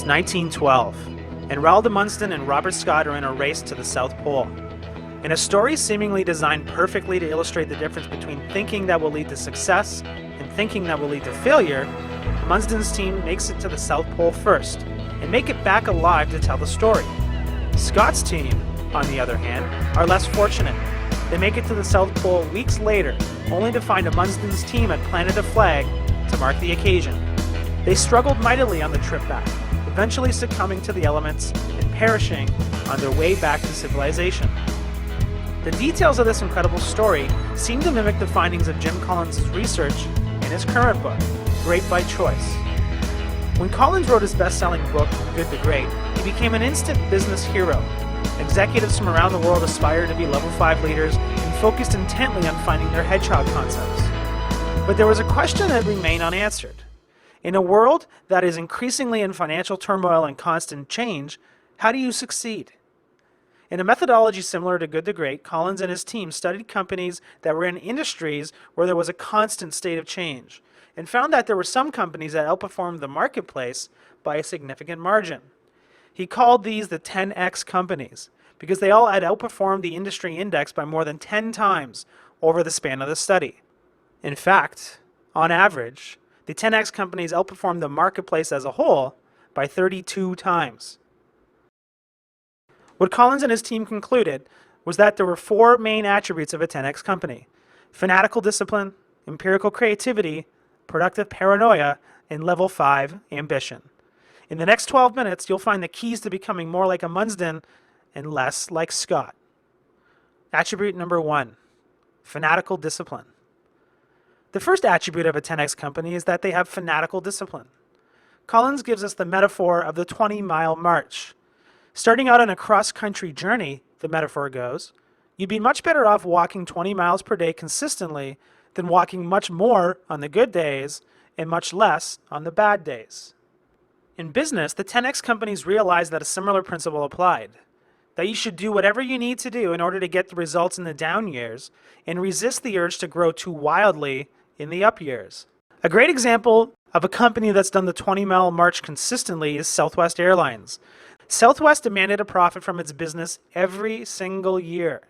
It's 1912, and Roald Amundsen and Robert Scott are in a race to the South Pole. In a story seemingly designed perfectly to illustrate the difference between thinking that will lead to success and thinking that will lead to failure, Amundsen's team makes it to the South Pole first and make it back alive to tell the story. Scott's team, on the other hand, are less fortunate. They make it to the South Pole weeks later, only to find Amundsen's team had planted a flag to mark the occasion. They struggled mightily on the trip back, eventually succumbing to the elements and perishing on their way back to civilization. The details of this incredible story seem to mimic the findings of Jim Collins' research in his current book, Great by Choice. When Collins wrote his best-selling book, Good to Great, he became an instant business hero. Executives from around the world aspired to be level 5 leaders and focused intently on finding their hedgehog concepts. But there was a question that remained unanswered. In a world that is increasingly in financial turmoil and constant change, how do you succeed? In a methodology similar to Good to Great, Collins and his team studied companies that were in industries where there was a constant state of change, and found that there were some companies that outperformed the marketplace by a significant margin. He called these the 10x companies, because they all had outperformed the industry index by more than 10 times over the span of the study. In fact, on average, the 10x companies outperformed the marketplace as a whole by 32 times. What Collins and his team concluded was that there were 4 main attributes of a 10x company: fanatical discipline, empirical creativity, productive paranoia, and level 5 ambition. In the next 12 minutes, you'll find the keys to becoming more like Amundsen and less like Scott. Attribute number 1, fanatical discipline. The first attribute of a 10x company is that they have fanatical discipline. Collins gives us the metaphor of the 20-mile march. Starting out on a cross-country journey, the metaphor goes, you'd be much better off walking 20 miles per day consistently than walking much more on the good days and much less on the bad days. In business, the 10x companies realized that a similar principle applied, that you should do whatever you need to do in order to get the results in the down years and resist the urge to grow too wildly in the up years. A great example of a company that's done the 20-mile march consistently is Southwest Airlines. Southwest demanded a profit from its business every single year.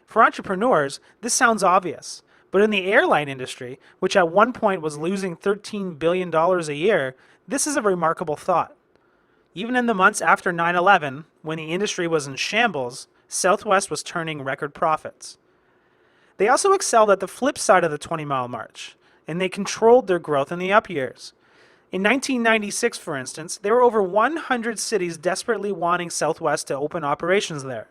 For entrepreneurs, this sounds obvious, but in the airline industry, which at one point was losing $13 billion a year, this is a remarkable thought. Even in the months after 9/11, when the industry was in shambles, Southwest was turning record profits. They also excelled at the flip side of the 20-mile march, and they controlled their growth in the up years. In 1996, for instance, there were over 100 cities desperately wanting Southwest to open operations there.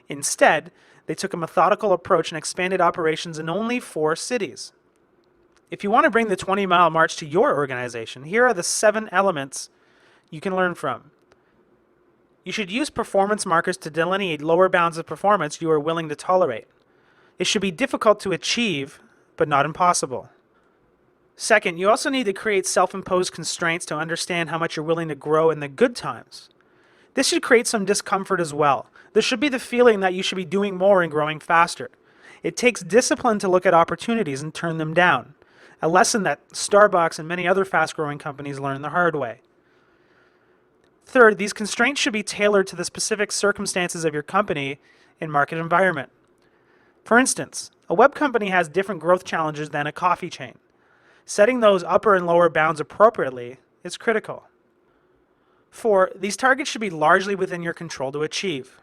Instead, they took a methodical approach and expanded operations in only 4 cities. If you want to bring the 20-mile march to your organization, here are the 7 elements you can learn from. You should use performance markers to delineate lower bounds of performance you are willing to tolerate. It should be difficult to achieve, but not impossible. Second, you also need to create self-imposed constraints to understand how much you're willing to grow in the good times. This should create some discomfort as well. There should be the feeling that you should be doing more and growing faster. It takes discipline to look at opportunities and turn them down, a lesson that Starbucks and many other fast-growing companies learned the hard way. Third, these constraints should be tailored to the specific circumstances of your company and market environment. For instance, a web company has different growth challenges than a coffee chain. Setting those upper and lower bounds appropriately is critical. 4, these targets should be largely within your control to achieve.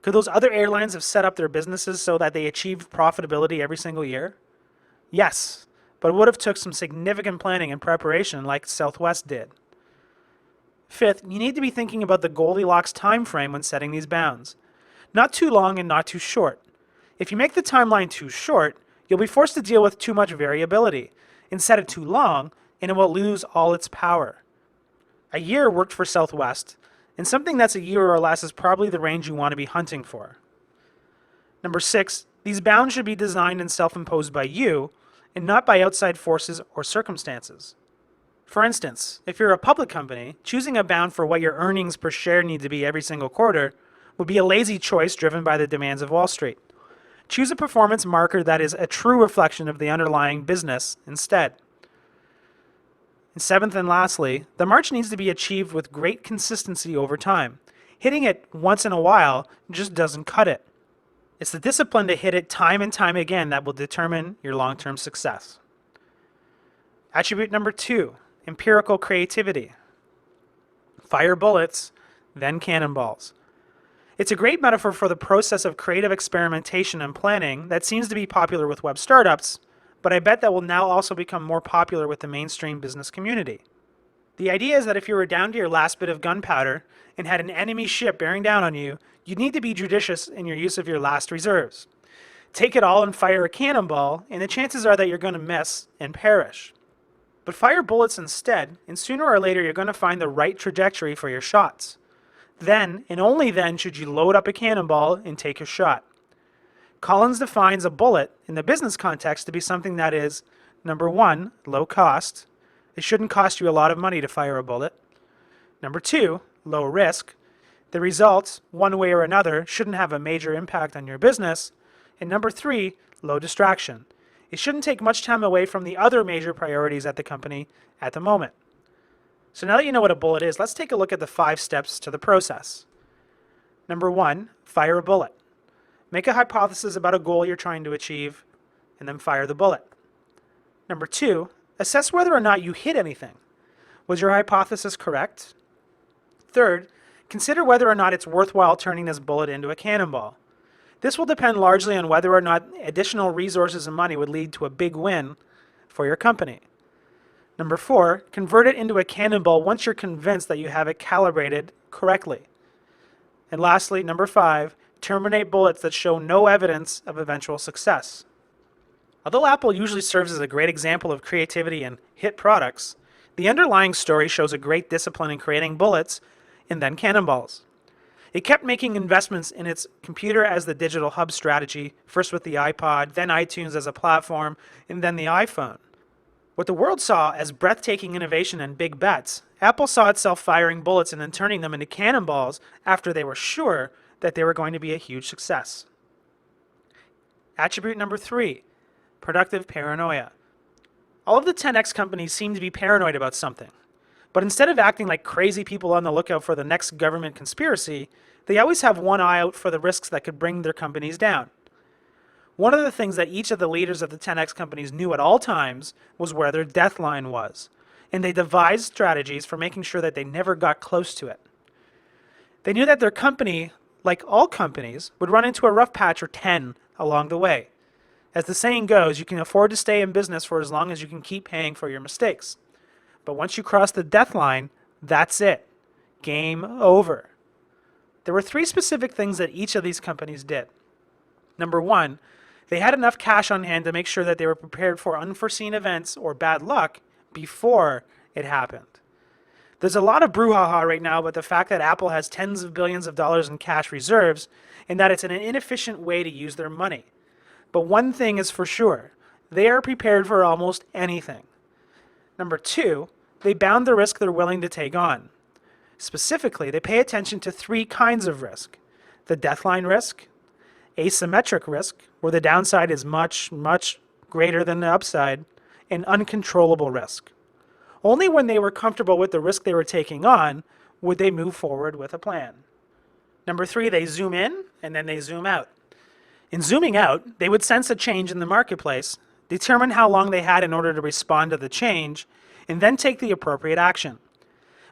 Could those other airlines have set up their businesses so that they achieved profitability every single year? Yes, but it would have took some significant planning and preparation like Southwest did. 5th, you need to be thinking about the Goldilocks time frame when setting these bounds. Not too long and not too short. If you make the timeline too short, you'll be forced to deal with too much variability, and set it too long, and it will lose all its power. A year worked for Southwest, and something that's a year or less is probably the range you want to be hunting for. Number 6, these bounds should be designed and self-imposed by you, and not by outside forces or circumstances. For instance, if you're a public company, choosing a bound for what your earnings per share need to be every single quarter would be a lazy choice driven by the demands of Wall Street. Choose a performance marker that is a true reflection of the underlying business instead. And seventh and lastly, the march needs to be achieved with great consistency over time. Hitting it once in a while just doesn't cut it. It's the discipline to hit it time and time again that will determine your long-term success. Attribute number 2, empirical creativity. Fire bullets, then cannonballs. It's a great metaphor for the process of creative experimentation and planning that seems to be popular with web startups, but I bet that will now also become more popular with the mainstream business community. The idea is that if you were down to your last bit of gunpowder and had an enemy ship bearing down on you, you'd need to be judicious in your use of your last reserves. Take it all and fire a cannonball, and the chances are that you're going to miss and perish. But fire bullets instead, and sooner or later you're going to find the right trajectory for your shots. Then, and only then, should you load up a cannonball and take your shot. Collins defines a bullet in the business context to be something that is, number 1, low cost. It shouldn't cost you a lot of money to fire a bullet. Number 2, low risk. The results, one way or another, shouldn't have a major impact on your business. And number 3, low distraction. It shouldn't take much time away from the other major priorities at the company at the moment. So now that you know what a bullet is, let's take a look at the 5 steps to the process. Number 1, fire a bullet. Make a hypothesis about a goal you're trying to achieve, and then fire the bullet. Number 2, assess whether or not you hit anything. Was your hypothesis correct? Third, consider whether or not it's worthwhile turning this bullet into a cannonball. This will depend largely on whether or not additional resources and money would lead to a big win for your company. Number 4, convert it into a cannonball once you're convinced that you have it calibrated correctly. And lastly, number 5, terminate bullets that show no evidence of eventual success. Although Apple usually serves as a great example of creativity and hit products, the underlying story shows a great discipline in creating bullets and then cannonballs. It kept making investments in its computer as the digital hub strategy, first with the iPod, then iTunes as a platform, and then the iPhone. What the world saw as breathtaking innovation and big bets, Apple saw itself firing bullets and then turning them into cannonballs after they were sure that they were going to be a huge success. Attribute number 3, productive paranoia. All of the 10X companies seem to be paranoid about something. But instead of acting like crazy people on the lookout for the next government conspiracy, they always have one eye out for the risks that could bring their companies down. One of the things that each of the leaders of the 10X companies knew at all times was where their death line was, and they devised strategies for making sure that they never got close to it. They knew that their company, like all companies, would run into a rough patch or 10 along the way. As the saying goes, you can afford to stay in business for as long as you can keep paying for your mistakes. But once you cross the death line, that's it. Game over. There were 3 specific things that each of these companies did. Number 1, they had enough cash on hand to make sure that they were prepared for unforeseen events or bad luck before it happened. There's a lot of brouhaha right now about the fact that Apple has tens of billions of dollars in cash reserves and that it's an inefficient way to use their money. But one thing is for sure, they are prepared for almost anything. Number 2, they bound the risk they're willing to take on. Specifically, they pay attention to 3 kinds of risk: the deathline risk, asymmetric risk, where the downside is much, much greater than the upside, and uncontrollable risk. Only when they were comfortable with the risk they were taking on would they move forward with a plan. Number 3, they zoom in and then they zoom out. In zooming out, they would sense a change in the marketplace, determine how long they had in order to respond to the change, and then take the appropriate action.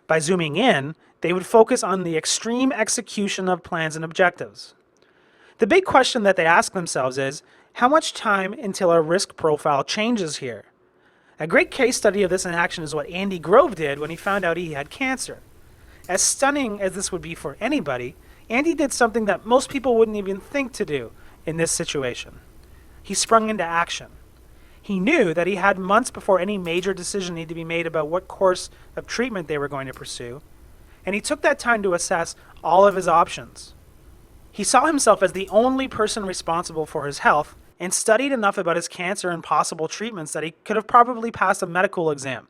By zooming in, they would focus on the extreme execution of plans and objectives. The big question that they ask themselves is, how much time until our risk profile changes here? A great case study of this in action is what Andy Grove did when he found out he had cancer. As stunning as this would be for anybody, Andy did something that most people wouldn't even think to do in this situation. He sprung into action. He knew that he had months before any major decision needed to be made about what course of treatment they were going to pursue, and he took that time to assess all of his options. He saw himself as the only person responsible for his health and studied enough about his cancer and possible treatments that he could have probably passed a medical exam,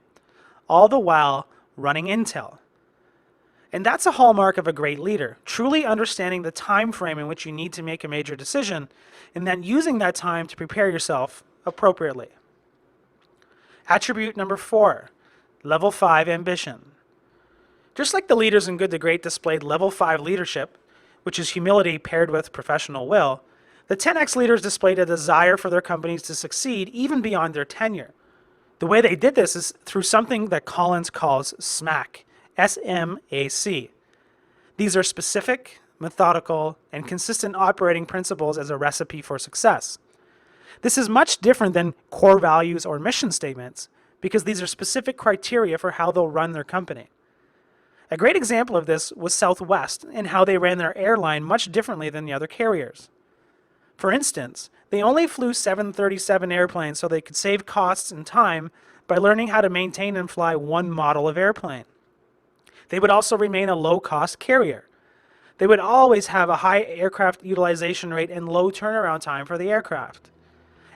all the while running Intel. And that's a hallmark of a great leader, truly understanding the time frame in which you need to make a major decision, and then using that time to prepare yourself appropriately. Attribute number 4, Level 5 ambition. Just like the leaders in Good to Great displayed level 5 leadership, which is humility paired with professional will, the 10X leaders displayed a desire for their companies to succeed even beyond their tenure. The way they did this is through something that Collins calls SMAC, S-M-A-C. These are specific, methodical, and consistent operating principles as a recipe for success. This is much different than core values or mission statements because these are specific criteria for how they'll run their company. A great example of this was Southwest and how they ran their airline much differently than the other carriers. For instance, they only flew 737 airplanes so they could save costs and time by learning how to maintain and fly one model of airplane. They would also remain a low-cost carrier. They would always have a high aircraft utilization rate and low turnaround time for the aircraft.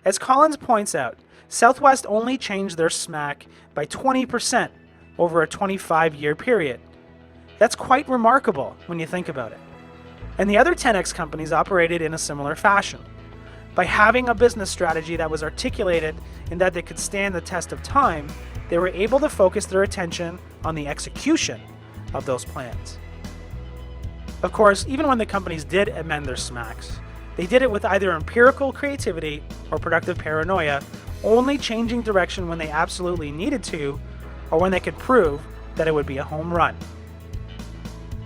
As Collins points out, Southwest only changed their SMAC by 20% over a 25-year period. That's quite remarkable when you think about it. And the other 10X companies operated in a similar fashion. By having a business strategy that was articulated and that they could stand the test of time, they were able to focus their attention on the execution of those plans. Of course, even when the companies did amend their SMACs, they did it with either empirical creativity or productive paranoia, only changing direction when they absolutely needed to or when they could prove that it would be a home run.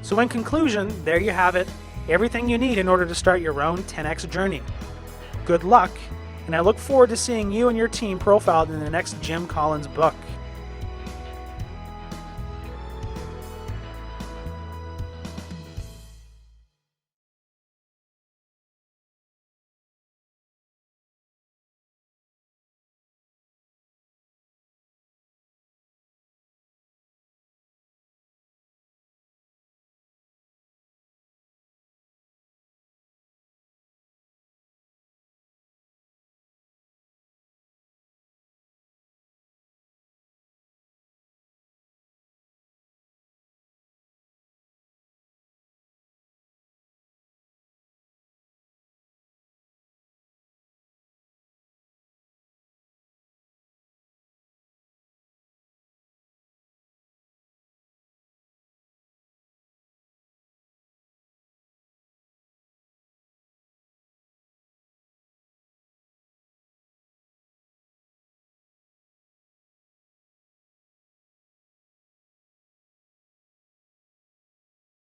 So in conclusion, there you have it, everything you need in order to start your own 10X journey. Good luck, and I look forward to seeing you and your team profiled in the next Jim Collins book.